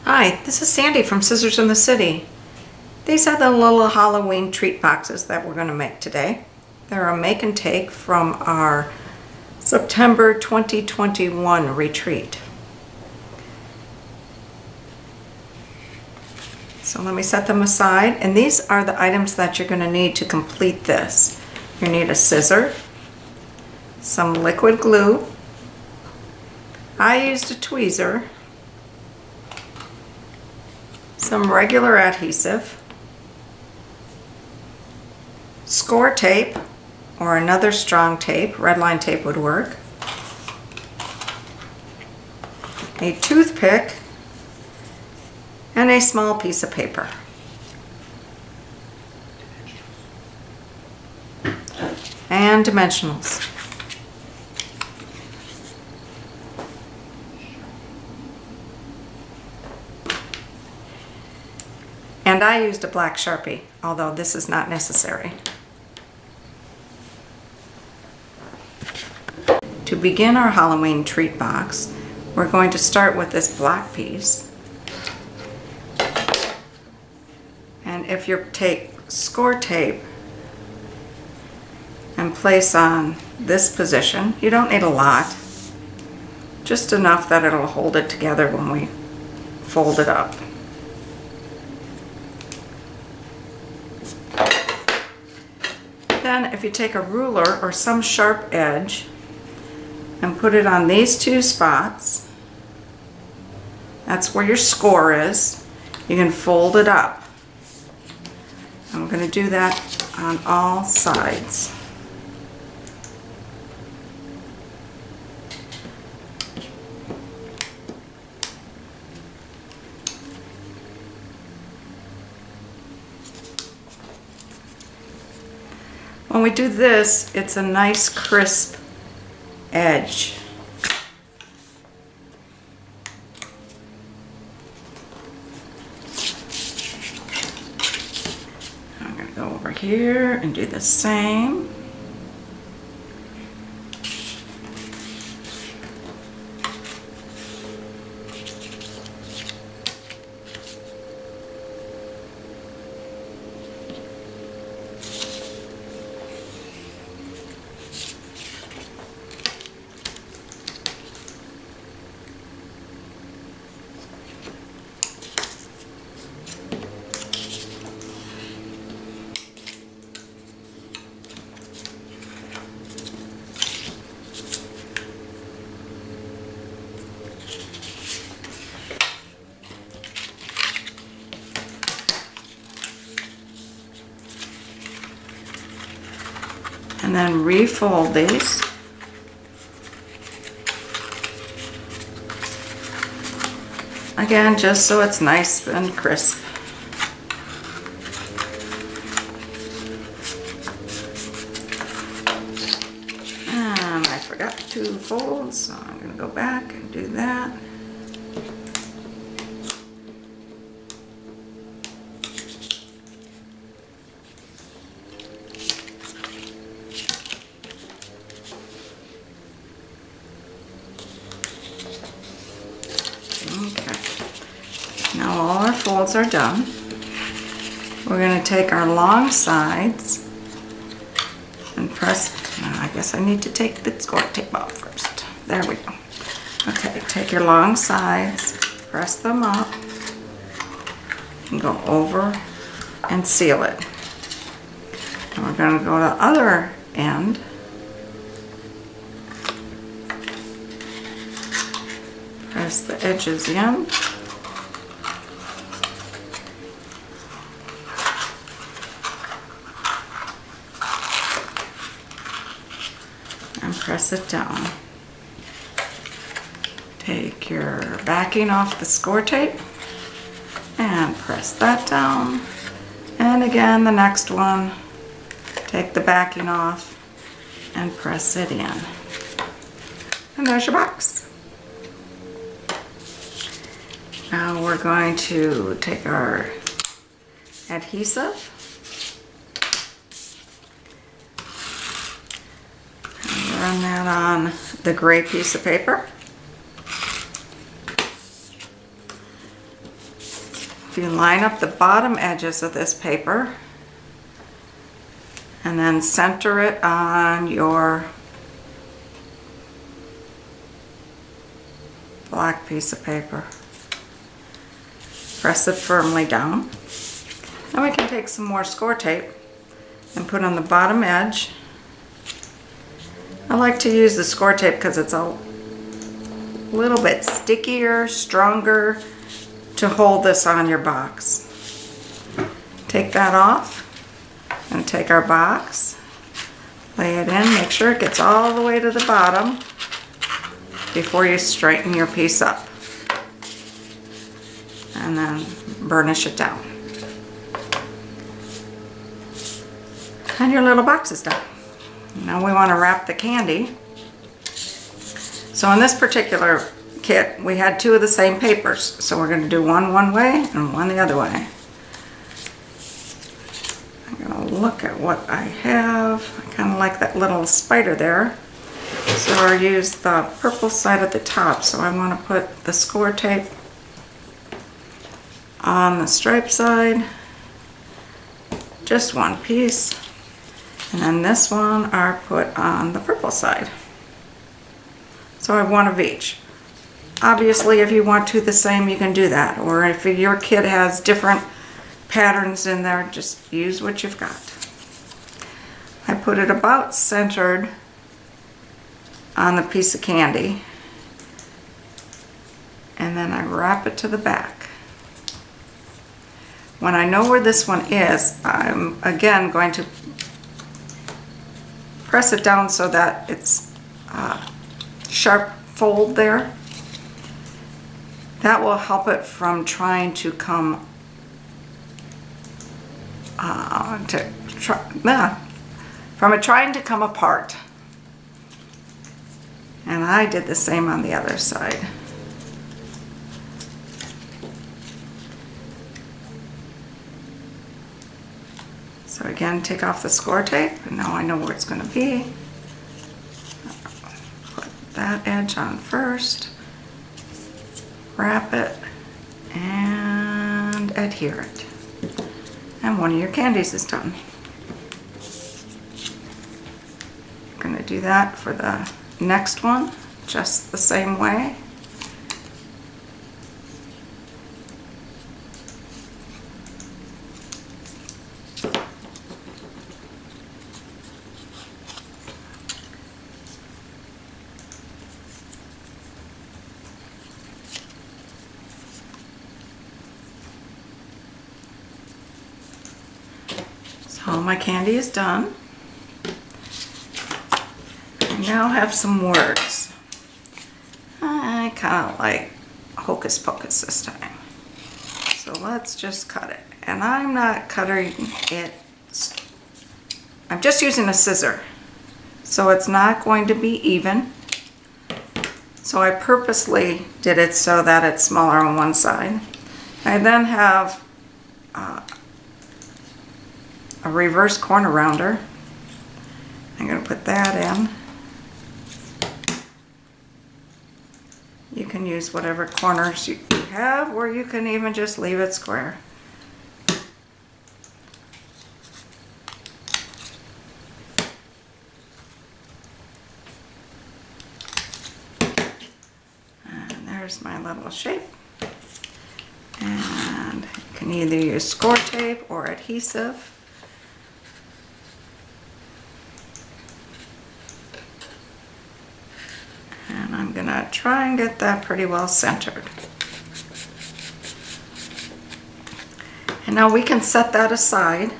Hi, this is Sandy from Scissors in the City. These are the little Halloween treat boxes that we're going to make today. They're a make and take from our September 2021 retreat. So let me set them aside, and these are the items that you're going to need to complete this. You need a scissor, some liquid glue. I used a tweezer, some regular adhesive, score tape or another strong tape, red line tape would work, a toothpick, and a small piece of paper. And dimensionals. And I used a black Sharpie, although this is not necessary. To begin our Halloween treat box, we're going to start with this black piece. And if you take score tape and place on this position, you don't need a lot, just enough that it'll hold it together when we fold it up. Then if you take a ruler or some sharp edge and put it on these two spots, that's where your score is, you can fold it up. And we're going to do that on all sides. When we do this, it's a nice crisp edge. I'm going to go over here and do the same. And then refold these. Again, just so it's nice and crisp. And I forgot to fold, so I'm going to go back and do that. Now all our folds are done. We're going to take our long sides and press, I guess I need to take the score tape off first. There we go. Okay, take your long sides, press them up, and go over and seal it. And we're going to go to the other end. Press the edges in. And press it down. Take your backing off the score tape and press that down. And again, the next one, take the backing off and press it in. And there's your box. Now we're going to take our adhesive and run that on the gray piece of paper. If you line up the bottom edges of this paper and then center it on your black piece of paper. Press it firmly down. Then we can take some more score tape and put on the bottom edge. I like to use the score tape because it's a little bit stickier, stronger to hold this on your box. Take that off and take our box, lay it in, make sure it gets all the way to the bottom before you straighten your piece up. And then burnish it down. And your little box is done. Now we want to wrap the candy. So in this particular kit, we had two of the same papers. So we're going to do one way and one the other way. I'm going to look at what I have. I kind of like that little spider there. So I'll use the purple side at the top. So I want to put the score tape on the stripe side. Just one piece. And then this one are put on the purple side. So I have one of each. Obviously, if you want two the same, you can do that. Or if your kid has different patterns in there, just use what you've got. I put it about centered on the piece of candy. And then I wrap it to the back. When I know where this one is, I'm again going to press it down so that it's sharp fold there. That will help it from trying to come trying to come apart. And I did the same on the other side. So again, take off the score tape, and now I know where it's going to be. Put that edge on first, wrap it, and adhere it. And one of your candies is done. I'm going to do that for the next one, just the same way. All my candy is done. I now have some words. I kind of like hocus pocus this time. So let's just cut it. And I'm not cutting it, I'm just using a scissor. So it's not going to be even. So I purposely did it so that it's smaller on one side. I then have a reverse corner rounder. I'm going to put that in. You can use whatever corners you have, or you can even just leave it square. And there's my little shape. And you can either use score tape or adhesive. And I'm going to try and get that pretty well centered. And now we can set that aside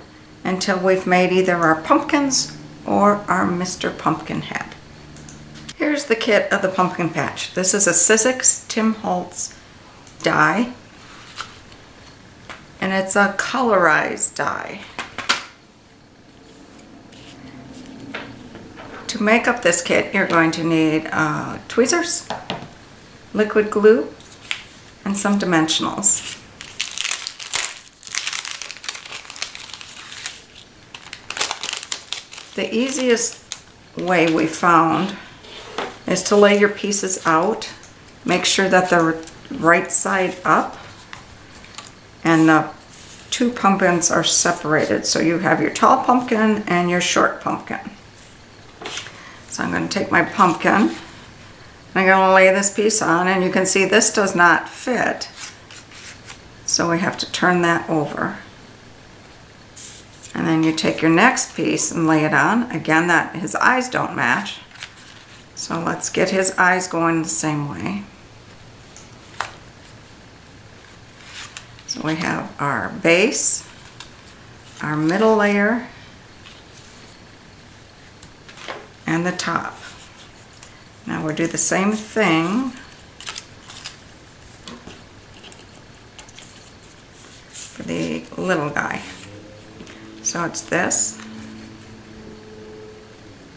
until we've made either our pumpkins or our Mr. Pumpkinhead. Here's the kit of the pumpkin patch. This is a Sizzix Tim Holtz die. And it's a colorized die. To make up this kit, you're going to need tweezers, liquid glue, and some dimensionals. The easiest way we found is to lay your pieces out. Make sure that they're right side up. and the two pumpkins are separated. So you have your tall pumpkin and your short pumpkin. So I'm going to take my pumpkin, and I'm going to lay this piece on, and you can see this does not fit. So we have to turn that over. And then you take your next piece and lay it on. Again, that his eyes don't match. So let's get his eyes going the same way. So we have our base, our middle layer, and the top. Now we'll do the same thing for the little guy. So it's this,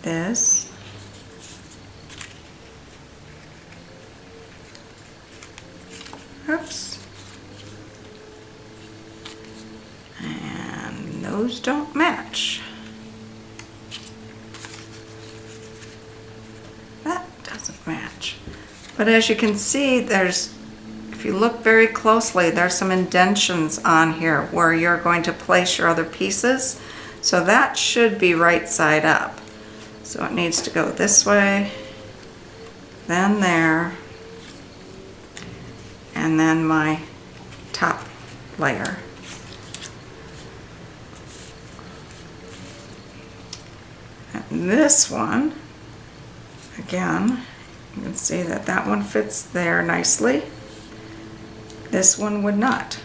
this, oops, and those don't match. That doesn't match. But as you can see, if you look very closely, there's some indentions on here where you're going to place your other pieces. So that should be right side up. So it needs to go this way, then there, and then my top layer. And this one, again, you can see that that one fits there nicely. This one would not.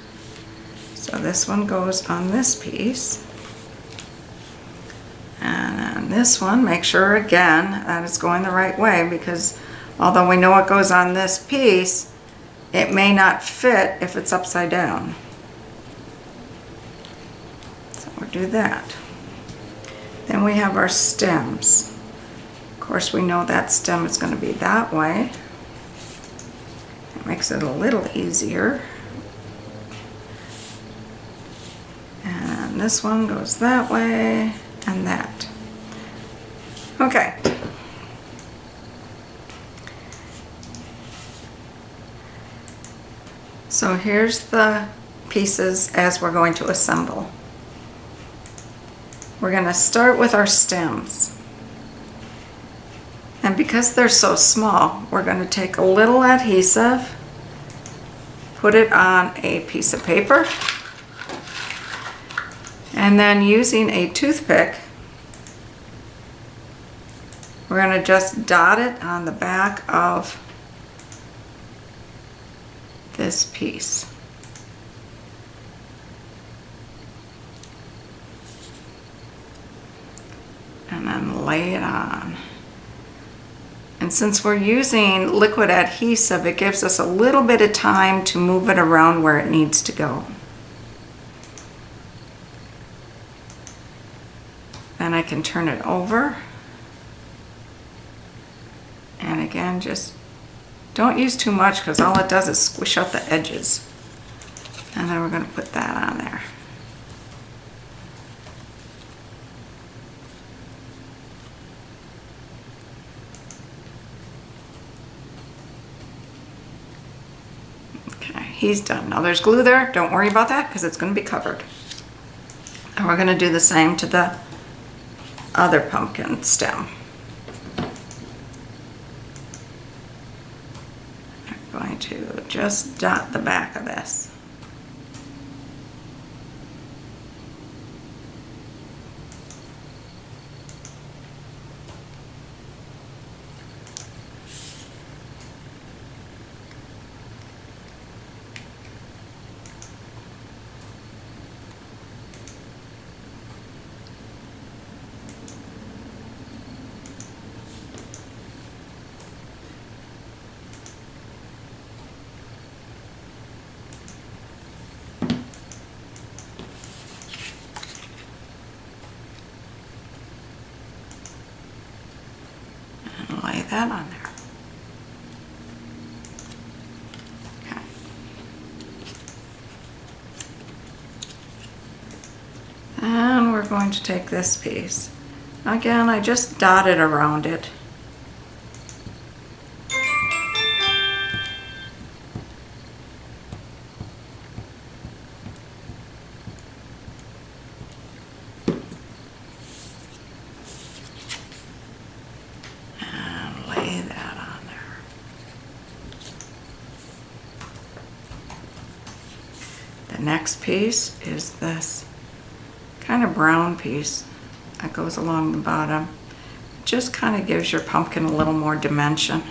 So this one goes on this piece. And then this one, make sure again that it's going the right way, because although we know it goes on this piece, it may not fit if it's upside down. So we'll do that. Then we have our stems. Of course, we know that stem is going to be that way. It makes it a little easier. And this one goes that way and that. Okay. So here's the pieces as we're going to assemble. We're going to start with our stems. And because they're so small, we're going to take a little adhesive, put it on a piece of paper, and then using a toothpick, we're going to just dot it on the back of this piece. And then lay it on. And since we're using liquid adhesive, it gives us a little bit of time to move it around where it needs to go. Then I can turn it over. And again, just don't use too much, because all it does is squish out the edges. And then we're going to put that on there. He's done. Now there's glue there. Don't worry about that, because it's going to be covered. And we're going to do the same to the other pumpkin stem. I'm going to just dot the back of this. Lay that on there. Okay. And we're going to take this piece. Again, I just dotted around it. The next piece is this kind of brown piece that goes along the bottom. It just kind of gives your pumpkin a little more dimension.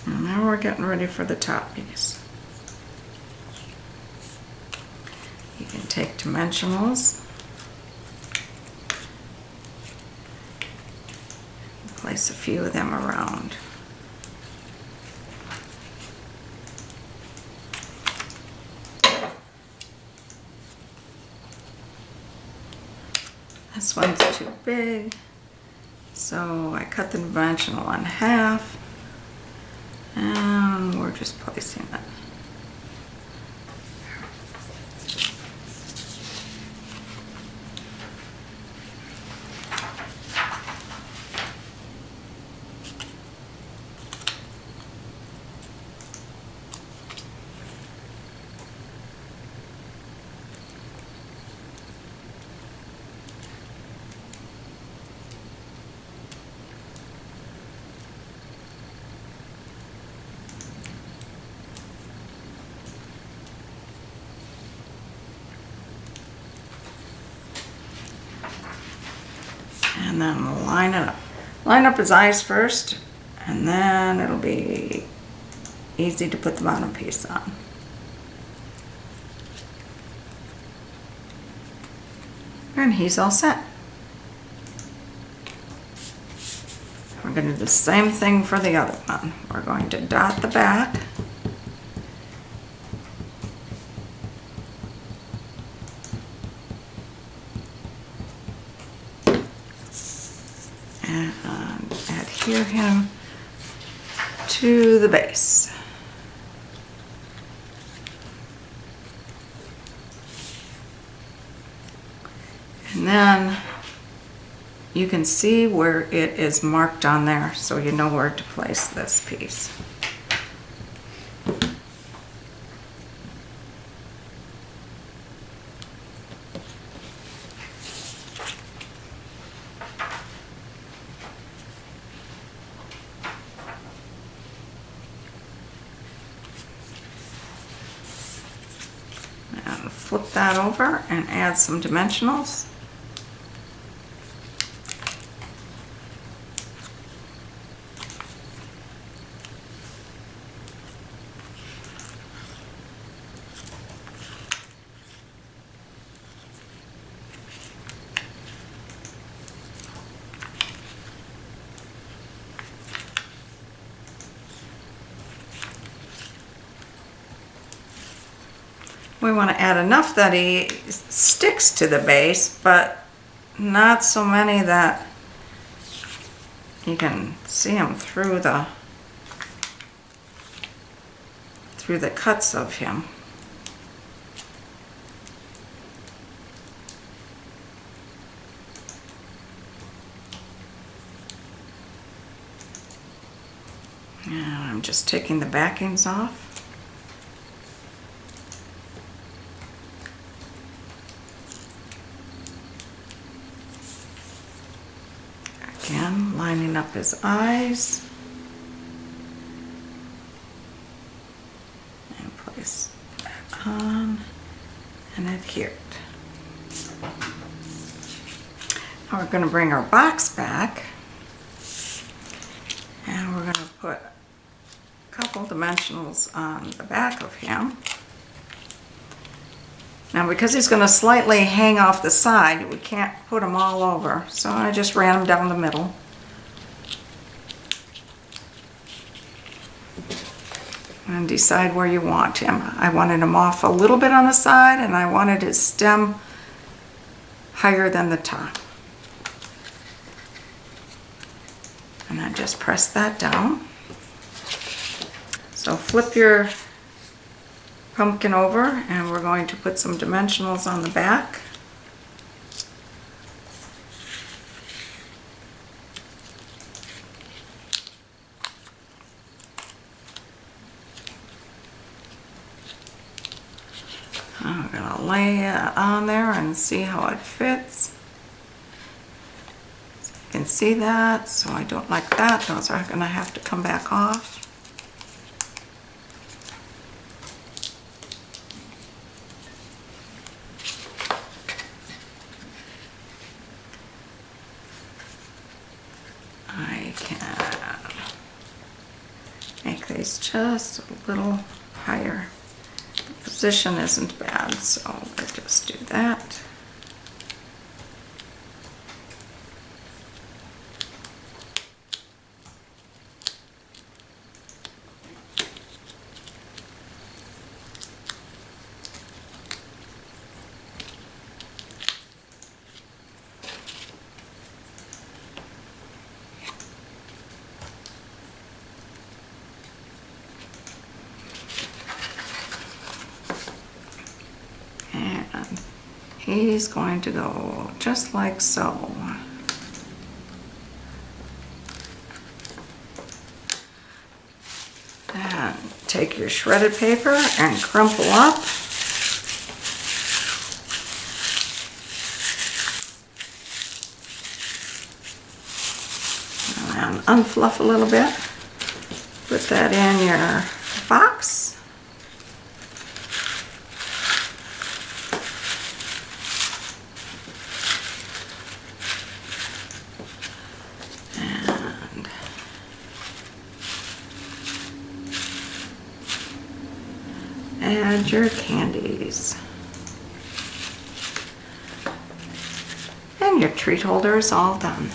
And now we're getting ready for the top piece. You can take dimensionals, place a few of them around. This one's too big, so I cut the dimensional in half, and we're just placing it. And then line it up. Line up his eyes first, and then it'll be easy to put the bottom piece on. And he's all set. We're going to do the same thing for the other one. We're going to dot the back. And adhere him to the base. And then you can see where it is marked on there, so you know where to place this piece. And flip that over and add some dimensionals. We want to add enough that he sticks to the base, but not so many that you can see him through the cuts of him. And I'm just taking the backings off. Again, lining up his eyes. And place that on and adhere it. Now we're going to bring our box back. And we're going to put a couple dimensionals on the back of him. Now because he's going to slightly hang off the side, we can't put them all over, so I just ran them down the middle. And decide where you want him. I wanted him off a little bit on the side, and I wanted his stem higher than the top. And I just press that down. So flip your pumpkin over, and we're going to put some dimensionals on the back. I'm gonna lay it on there and see how it fits. So you can see that, so I don't like that. Those are gonna have to come back off. I can make these just a little higher. The position isn't bad, so we'll just do that. He's going to go just like so. And take your shredded paper and crumple up. And unfluff a little bit. Put that in your box. Add your candies. And your treat holder is all done.